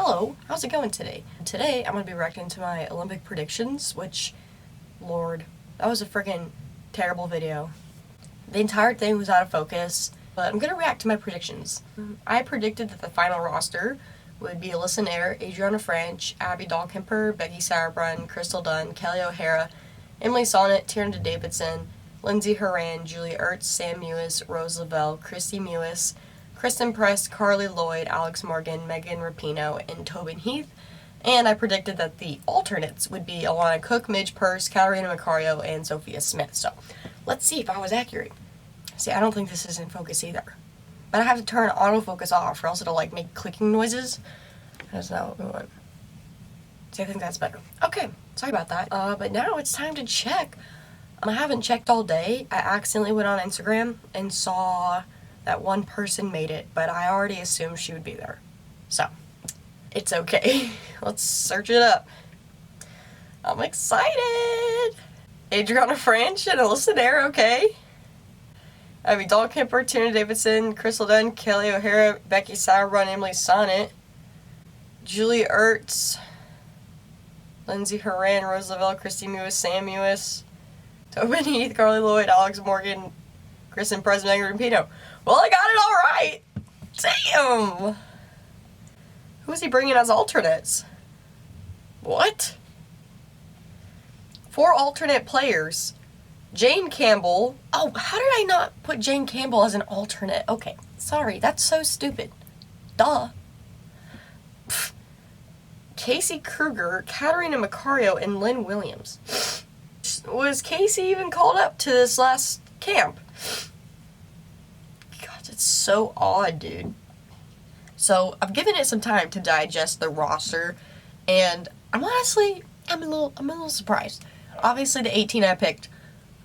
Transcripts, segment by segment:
Hello, how's it going today? Today I'm going to be reacting to my Olympic predictions, which, Lord, that was a freaking terrible video. The entire thing was out of focus, but I'm going to react to my predictions. I predicted that the final roster would be Alyssa Nair, Adriana Franch, Abby Dahlkemper, Becky Sauerbrunn, Crystal Dunn, Kelly O'Hara, Emily Sonnet, Tierna Davidson, Lindsay Horan, Julie Ertz, Sam Mewis, Rose Lavelle, Christy Mewis, Kristen Press, Carly Lloyd, Alex Morgan, Megan Rapinoe, and Tobin Heath. And I predicted that the alternates would be Alana Cook, Midge Purce, Katarina Macario, and Sophia Smith. So let's see if I was accurate. See, I don't think this is in focus either. But I have to turn autofocus off or else it'll like make clicking noises. That's not what we want. See, I think that's better. Okay, sorry about that. But now it's time to check. I haven't checked all day. I accidentally went on Instagram and saw that one person made it, but I already assumed she would be there. So, it's okay. Let's search it up. I'm excited! Adriana Franch and Alyssa Nair, okay? Abby Dahlkemper, Tierna Davidson, Crystal Dunn, Kelly O'Hara, Becky Sauerbrunn, Emily Sonnet, Julie Ertz, Lindsay Horan, Rose Lavelle, Christy Mewis, Sam Mewis, Tobin Heath, Carly Lloyd, Alex Morgan, Kristen Press, Megan Rapinoe. Well, I got it all right! Damn! Who's he bringing as alternates? What? 4 alternate players. Jane Campbell. Oh, how did I not put Jane Campbell as an alternate? Okay, sorry, that's so stupid. Duh. Pfft. Casey Kruger, Katarina Macario, and Lynn Williams. Was Casey even called up to this last camp? God, it's so odd, dude. So, I've given it some time to digest the roster, and I'm a little surprised. Obviously, the 18 I picked,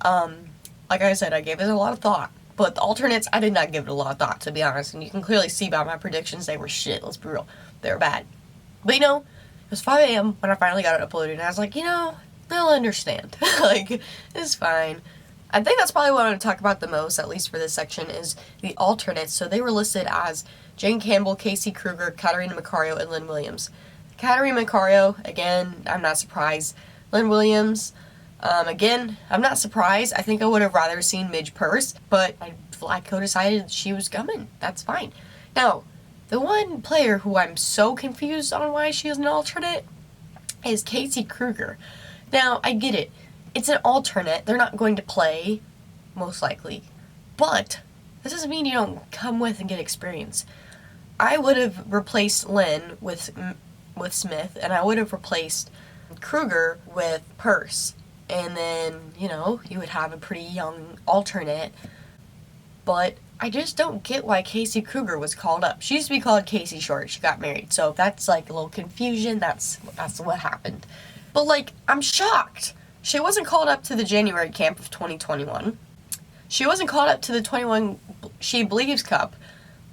like I said, I gave it a lot of thought. But the alternates, I did not give it a lot of thought, to be honest. And you can clearly see by my predictions, they were shit. Let's be real. They were bad. But, it was 5 a.m. when I finally got it uploaded. And I was like, they'll understand. Like, it's fine. I think that's probably what I'm going to talk about the most, at least for this section, is the alternates. So they were listed as Jane Campbell, Casey Kruger, Katarina Macario, and Lynn Williams. Katarina Macario, again, I'm not surprised. Lynn Williams, again, I'm not surprised. I think I would have rather seen Midge Purce, but I co-decided she was coming. That's fine. Now, the one player who I'm so confused on why she is an alternate is Casey Kruger. Now, I get it. It's an alternate. They're not going to play, most likely. But this doesn't mean you don't come with and get experience. I would have replaced Lynn with Smith, and I would have replaced Kruger with Purce. And then, you would have a pretty young alternate. But I just don't get why Casey Kruger was called up. She used to be called Casey Short. She got married. So if that's like a little confusion, that's what happened. But I'm shocked. She wasn't called up to the January camp of 2021. She wasn't called up to the 21 She Believes Cup,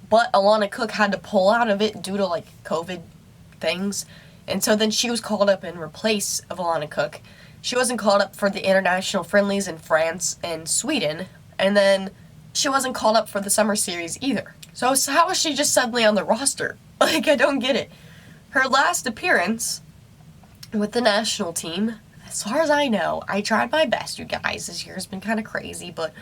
but Alana Cook had to pull out of it due to COVID things. And so then she was called up in replace of Alana Cook. She wasn't called up for the international friendlies in France and Sweden. And then she wasn't called up for the summer series either. So how is she just suddenly on the roster? I don't get it. Her last appearance with the national team, as far as I know, I tried my best, you guys. This year's been kind of crazy, but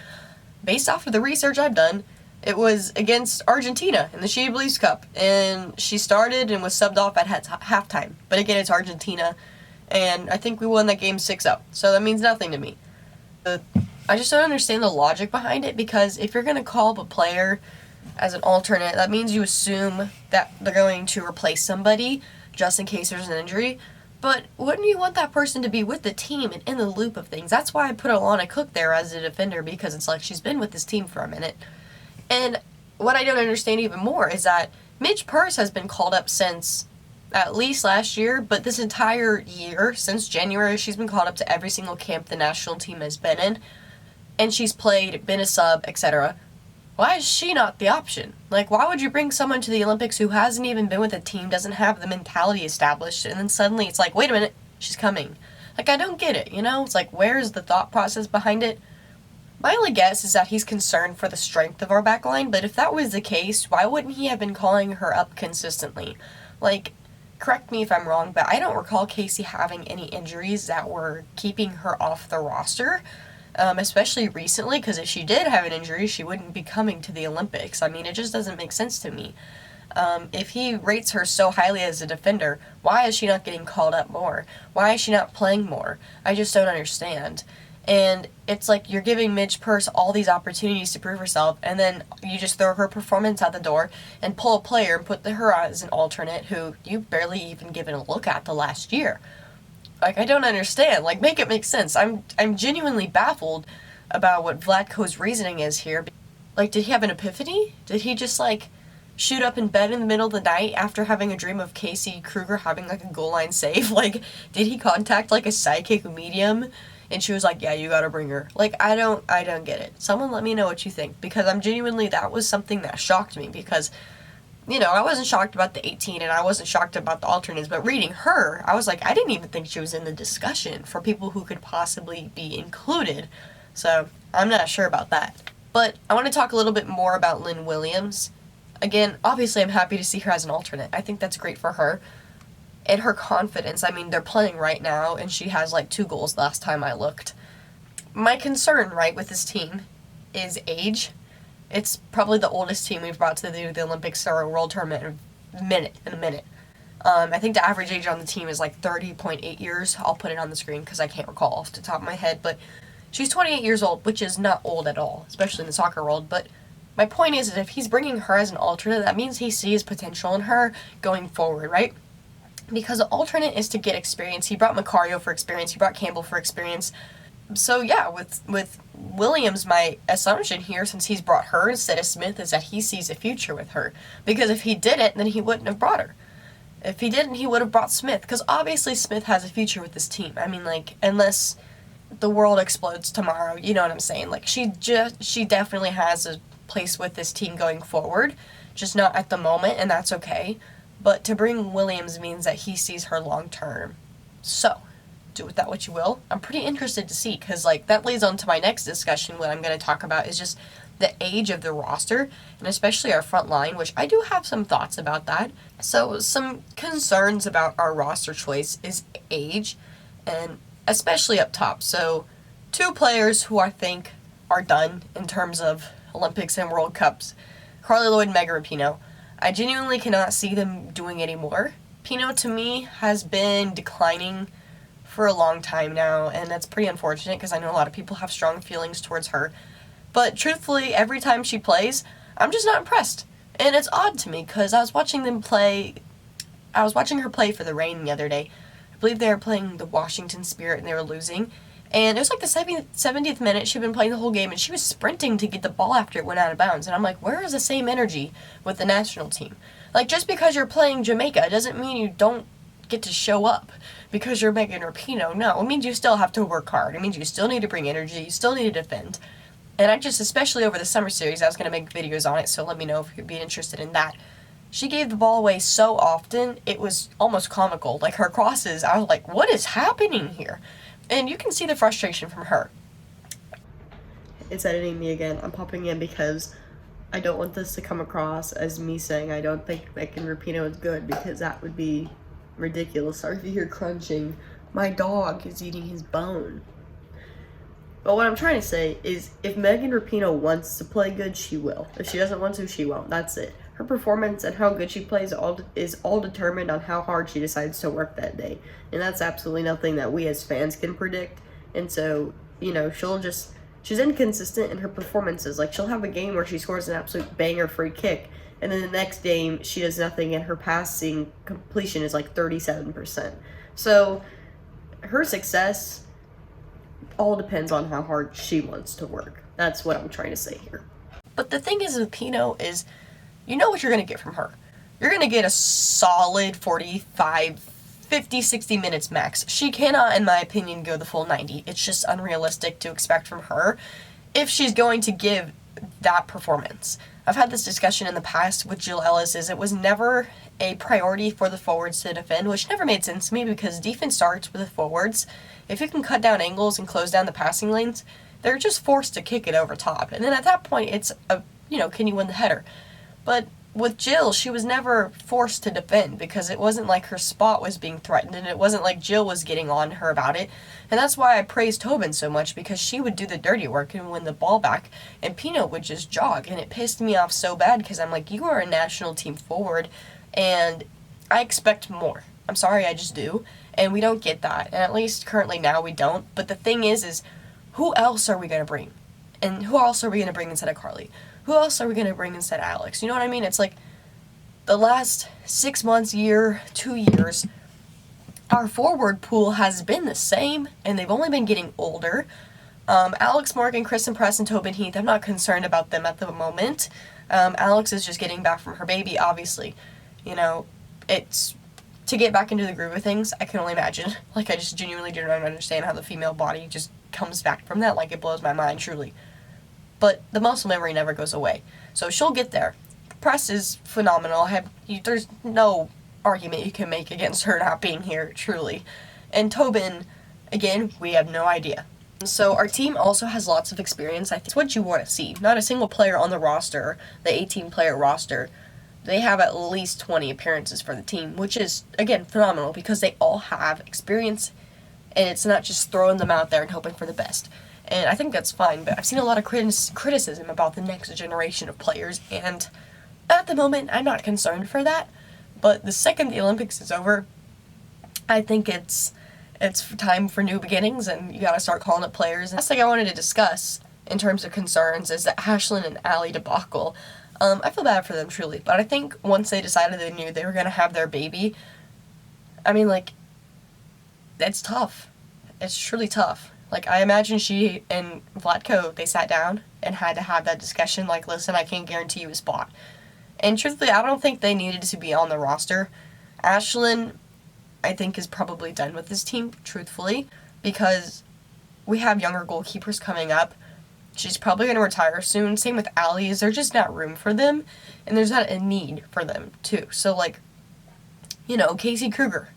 based off of the research I've done, it was against Argentina in the She Believes Cup, and she started and was subbed off at halftime. But again, it's Argentina, and I think we won that game 6-0, so that means nothing to me. I just don't understand the logic behind it, because if you're going to call up a player as an alternate, that means you assume that they're going to replace somebody just in case there's an injury. But wouldn't you want that person to be with the team and in the loop of things? That's why I put Alana Cook there as a defender, because it's like she's been with this team for a minute. And what I don't understand even more is that Midge Purce has been called up since at least last year, but this entire year, since January, she's been called up to every single camp the national team has been in. And she's played, been a sub, etc. Why is she not the option? Why would you bring someone to the Olympics who hasn't even been with a team, doesn't have the mentality established, and then suddenly it's like, wait a minute, she's coming. I don't get it, It's where's the thought process behind it? My only guess is that he's concerned for the strength of our backline, but if that was the case, why wouldn't he have been calling her up consistently? correct me if I'm wrong, but I don't recall Casey having any injuries that were keeping her off the roster, especially recently, because if she did have an injury, she wouldn't be coming to the Olympics. I mean, it just doesn't make sense to me. If he rates her so highly as a defender, why is she not getting called up more? Why is she not playing more? I just don't understand. And it's like you're giving Midge Purse all these opportunities to prove herself, and then you just throw her performance out the door and pull a player and put her as an alternate who you barely even given a look at the last year. Like, I don't understand. Like, make it make sense. I'm genuinely baffled about what Vlatko's reasoning is here. Like, did he have an epiphany? Did he just, like, shoot up in bed in the middle of the night after having a dream of Casey Kruger having, like, a goal line save? Like, did he contact, like, a psychic medium? And she was like, yeah, you gotta bring her. Like, I don't get it. Someone let me know what you think. Because I'm genuinely, that was something that shocked me. Because, you know, I wasn't shocked about the 18 and I wasn't shocked about the alternates. But reading her, I was like, I didn't even think she was in the discussion for people who could possibly be included. So, I'm not sure about that. But I want to talk a little bit more about Lynn Williams. Again, obviously I'm happy to see her as an alternate. I think that's great for her. And her confidence, I mean, they're playing right now, and she has, like, 2 goals last time I looked. My concern, right, with this team is age. It's probably the oldest team we've brought to the Olympics or a World Tournament in a minute. I think the average age on the team is, like, 30.8 years. I'll put it on the screen because I can't recall off the top of my head, but she's 28 years old, which is not old at all, especially in the soccer world, but my point is that if he's bringing her as an alternate, that means he sees potential in her going forward, right? Because the alternate is to get experience. He brought Macario for experience. He brought Campbell for experience. So, yeah, with Williams, my assumption here, since he's brought her instead of Smith, is that he sees a future with her. Because if he didn't, then he wouldn't have brought her. If he didn't, he would have brought Smith. Because obviously Smith has a future with this team. I mean, like, unless the world explodes tomorrow, you know what I'm saying? Like, she definitely has a place with this team going forward. Just not at the moment, and that's okay. But to bring Williams means that he sees her long term. So, do with that what you will. I'm pretty interested to see, because, like, that leads on to my next discussion. What I'm going to talk about is just the age of the roster, and especially our front line, which I do have some thoughts about that. So, some concerns about our roster choice is age, and especially up top. So, 2 players who I think are done in terms of Olympics and World Cups, Carly Lloyd and Megan Rapinoe. I genuinely cannot see them doing any more. Pino, to me, has been declining for a long time now, and that's pretty unfortunate because I know a lot of people have strong feelings towards her. But truthfully, every time she plays, I'm just not impressed. And it's odd to me because I was watching her play for the Reign the other day. I believe they were playing the Washington Spirit and they were losing. And it was like the 70th minute. She'd been playing the whole game, and she was sprinting to get the ball after it went out of bounds. And I'm like, where is the same energy with the national team? Like, just because you're playing Jamaica doesn't mean you don't get to show up because you're Megan Rapinoe. No, it means you still have to work hard. It means you still need to bring energy. You still need to defend. And I just, especially over the summer series, I was going to make videos on it, so let me know if you'd be interested in that. She gave the ball away so often, it was almost comical. Like, her crosses, I was like, what is happening here? And you can see the frustration from her. It's editing me again. I'm popping in because I don't want this to come across as me saying I don't think Megan Rapinoe is good, because that would be ridiculous. Sorry if you hear crunching. My dog is eating his bone. But what I'm trying to say is if Megan Rapinoe wants to play good, she will. If she doesn't want to, she won't. That's it. Her performance and how good she plays is all determined on how hard she decides to work that day. And that's absolutely nothing that we as fans can predict. And so, you know, she's inconsistent in her performances. Like, she'll have a game where she scores an absolute banger free kick, and then the next game she does nothing and her passing completion is like 37%. So her success all depends on how hard she wants to work. That's what I'm trying to say here. But the thing is with Pino is, you know what you're going to get from her. You're going to get a solid 45, 50, 60 minutes max. She cannot, in my opinion, go the full 90. It's just unrealistic to expect from her if she's going to give that performance. I've had this discussion in the past with Jill Ellis, is it was never a priority for the forwards to defend, which never made sense to me because defense starts with the forwards. If you can cut down angles and close down the passing lanes, they're just forced to kick it over top. And then at that point, it's can you win the header? But with Jill, she was never forced to defend because it wasn't like her spot was being threatened, and it wasn't like Jill was getting on her about it. And that's why I praised Tobin so much, because she would do the dirty work and win the ball back, and Pino would just jog. And it pissed me off so bad because I'm like, you are a national team forward, and I expect more. I'm sorry, I just do. And we don't get that. And at least currently now we don't. But the thing is who else are we going to bring? And who else are we going to bring instead of Carly? Who else are we going to bring instead of Alex? You know what I mean? It's like the last 6 months, year, 2 years, our forward pool has been the same, and they've only been getting older. Alex Morgan, Kristen Press, and Tobin Heath, I'm not concerned about them at the moment. Alex is just getting back from her baby, obviously. You know, it's to get back into the groove of things, I can only imagine. Like, I just genuinely do not understand how the female body just comes back from that. Like, it blows my mind, truly. But the muscle memory never goes away. So she'll get there. Press is phenomenal. There's no argument you can make against her not being here, truly. And Tobin, again, we have no idea. So our team also has lots of experience. I think it's what you want to see. Not a single player on the roster, the 18-player roster. They have at least 20 appearances for the team, which is, again, phenomenal because they all have experience, and it's not just throwing them out there and hoping for the best. And I think that's fine, but I've seen a lot of criticism about the next generation of players, and at the moment, I'm not concerned for that. But the second the Olympics is over, I think it's time for new beginnings, and you gotta start calling up players. And last thing I wanted to discuss in terms of concerns is the Ashlyn and Allie debacle. I feel bad for them, truly, but I think once they decided they knew they were gonna have their baby, I mean, like, it's tough. It's truly tough. Like, I imagine she and Vlatko, they sat down and had to have that discussion, like, listen, I can't guarantee you a spot. And truthfully, I don't think they needed to be on the roster. Ashlyn, I think, is probably done with this team, truthfully, because we have younger goalkeepers coming up. She's probably going to retire soon. Same with Allie. There's just not room for them, and there's not a need for them, too. So, like, you know, Casey Kruger,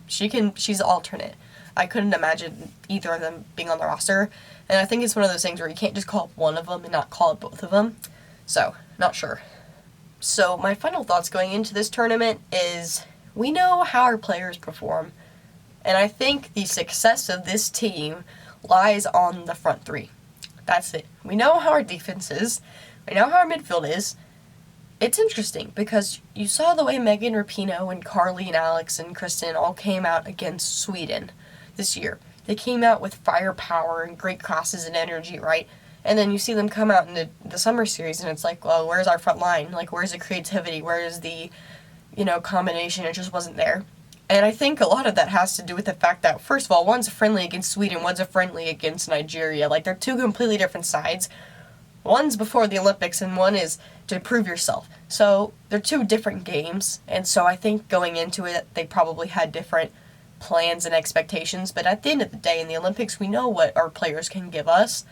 she's the alternate. I couldn't imagine either of them being on the roster, and I think it's one of those things where you can't just call up one of them and not call up both of them. So, not sure. So, my final thoughts going into this tournament is we know how our players perform, and I think the success of this team lies on the front three. That's it. We know how our defense is. We know how our midfield is. It's interesting because you saw the way Megan Rapinoe and Carly and Alex and Kristen all came out against Sweden this year. They came out with firepower and great crosses and energy, right? And then you see them come out in the summer series and it's like, well, where's our front line? Like, where's the creativity? Where's the, combination? It just wasn't there. And I think a lot of that has to do with the fact that, first of all, one's a friendly against Sweden, one's a friendly against Nigeria. Like, they're two completely different sides. One's before the Olympics, and one is to prove yourself. So, they're two different games, and so I think going into it, they probably had different plans and expectations. But at the end of the day, in the Olympics, we know what our players can give us.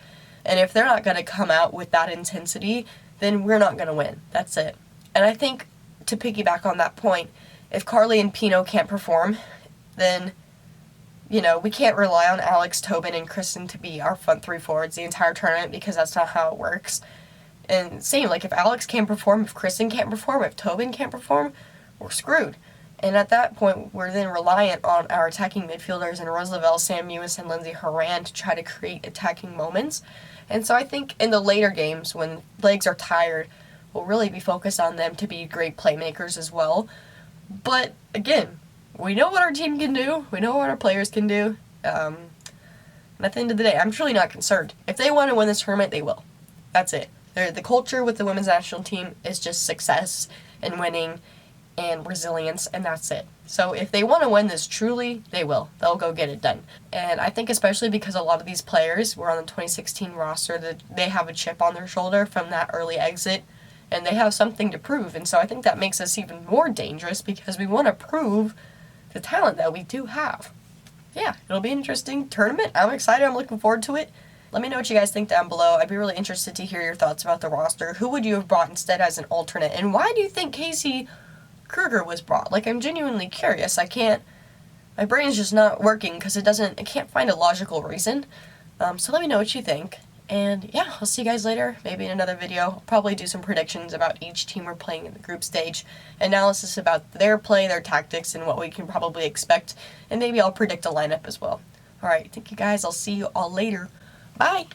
And if they're not going to come out with that intensity, then we're not going to win. That's it. And I think, to piggyback on that point, if Carly and Pino can't perform, then, we can't rely on Alex, Tobin, and Kristen to be our front three forwards the entire tournament because that's not how it works. And same, like, if Alex can't perform, if Kristen can't perform, if Tobin can't perform, we're screwed. And at that point, we're then reliant on our attacking midfielders in Rose Lavelle, Sam Mewis, and Lindsay Horan to try to create attacking moments. And so I think in the later games, when legs are tired, we'll really be focused on them to be great playmakers as well. But, again, we know what our team can do. We know what our players can do. And at the end of the day, I'm truly not concerned. If they want to win this tournament, they will. That's it. The culture with the women's national team is just success and winning and resilience, and that's it. So if they want to win this truly, they will. They'll go get it done. And I think especially because a lot of these players were on the 2016 roster, that they have a chip on their shoulder from that early exit, and they have something to prove. And so I think that makes us even more dangerous because we want to prove the talent that we do have. Yeah, it'll be an interesting tournament. I'm excited. I'm looking forward to it. Let me know what you guys think down below. I'd be really interested to hear your thoughts about the roster. Who would you have brought instead as an alternate? And why do you think Casey Kruger was brought? Like, I'm genuinely curious. My brain's just not working because I can't find a logical reason. So let me know what you think. And yeah, I'll see you guys later, maybe in another video. I'll probably do some predictions about each team we're playing in the group stage, analysis about their play, their tactics, and what we can probably expect, and maybe I'll predict a lineup as well. Alright, thank you guys. I'll see you all later. Bye!